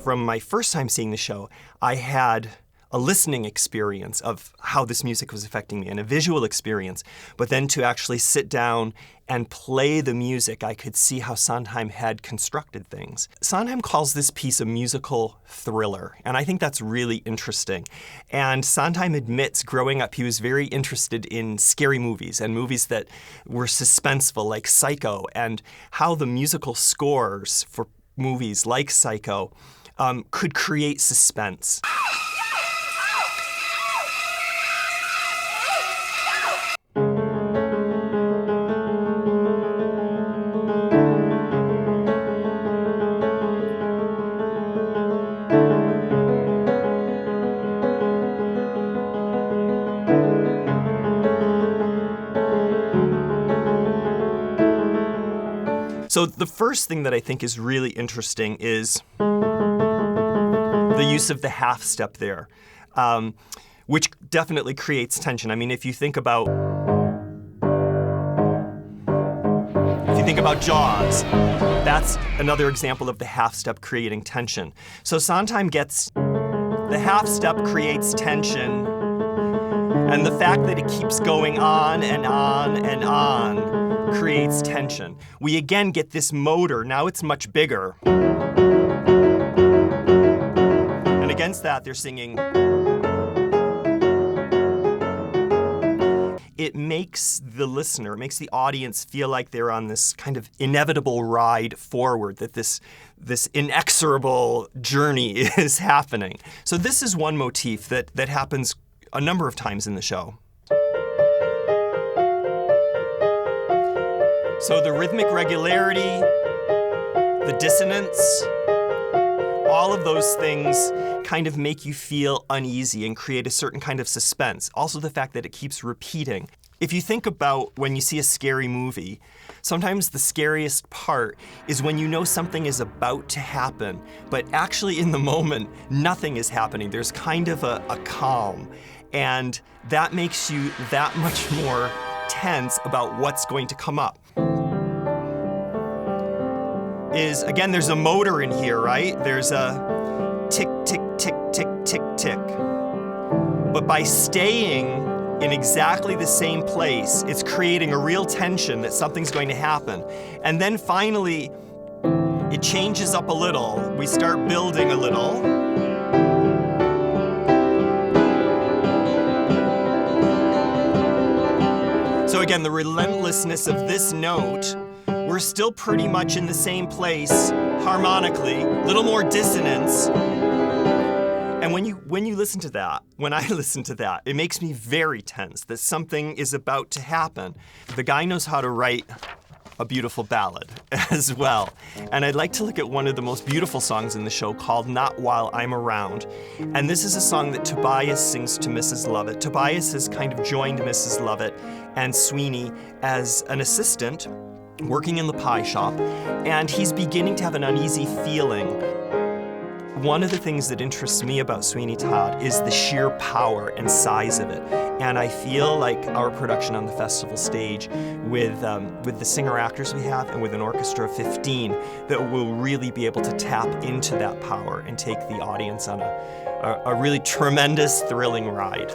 from my first time seeing the show, I had a listening experience of how this music was affecting me and a visual experience. But then to actually sit down and play the music, I could see how Sondheim had constructed things. Sondheim calls this piece a musical thriller, and I think that's really interesting. And Sondheim admits growing up he was very interested in scary movies and movies that were suspenseful, like Psycho, and how the musical scores for movies like Psycho could create suspense. So the first thing that I think is really interesting is the use of the half step there, which definitely creates tension. I mean, if you think about Jaws, that's another example of the half step creating tension. So Sondheim gets the half step creates tension, and the fact that it keeps going on and on and on creates tension. We again get this motor, now it's much bigger. And against that, they're singing. It makes the listener, it makes the audience feel like they're on this kind of inevitable ride forward, that this inexorable journey is happening. So this is one motif that happens a number of times in the show. So the rhythmic regularity, the dissonance, all of those things kind of make you feel uneasy and create a certain kind of suspense. Also the fact that it keeps repeating. If you think about when you see a scary movie, sometimes the scariest part is when you know something is about to happen, but actually in the moment, nothing is happening. There's kind of a calm, and that makes you that much more tense about what's going to come up. Again, there's a motor in here, right? There's a tick, tick, tick, tick, tick, tick. But by staying in exactly the same place, it's creating a real tension that something's going to happen. And then finally, it changes up a little. We start building a little. So again, the relentlessness of this note, we're still pretty much in the same place harmonically, little more dissonance. And when you listen to that, when I listen to that, it makes me very tense that something is about to happen. The guy knows how to write a beautiful ballad as well. And I'd like to look at one of the most beautiful songs in the show called Not While I'm Around. And this is a song that Tobias sings to Mrs. Lovett. Tobias has kind of joined Mrs. Lovett and Sweeney as an assistant working in the pie shop, and he's beginning to have an uneasy feeling. One of the things that interests me about Sweeney Todd is the sheer power and size of it. And I feel like our production on the festival stage with the singer-actors we have and with an orchestra of 15, that will really be able to tap into that power and take the audience on a really tremendous, thrilling ride.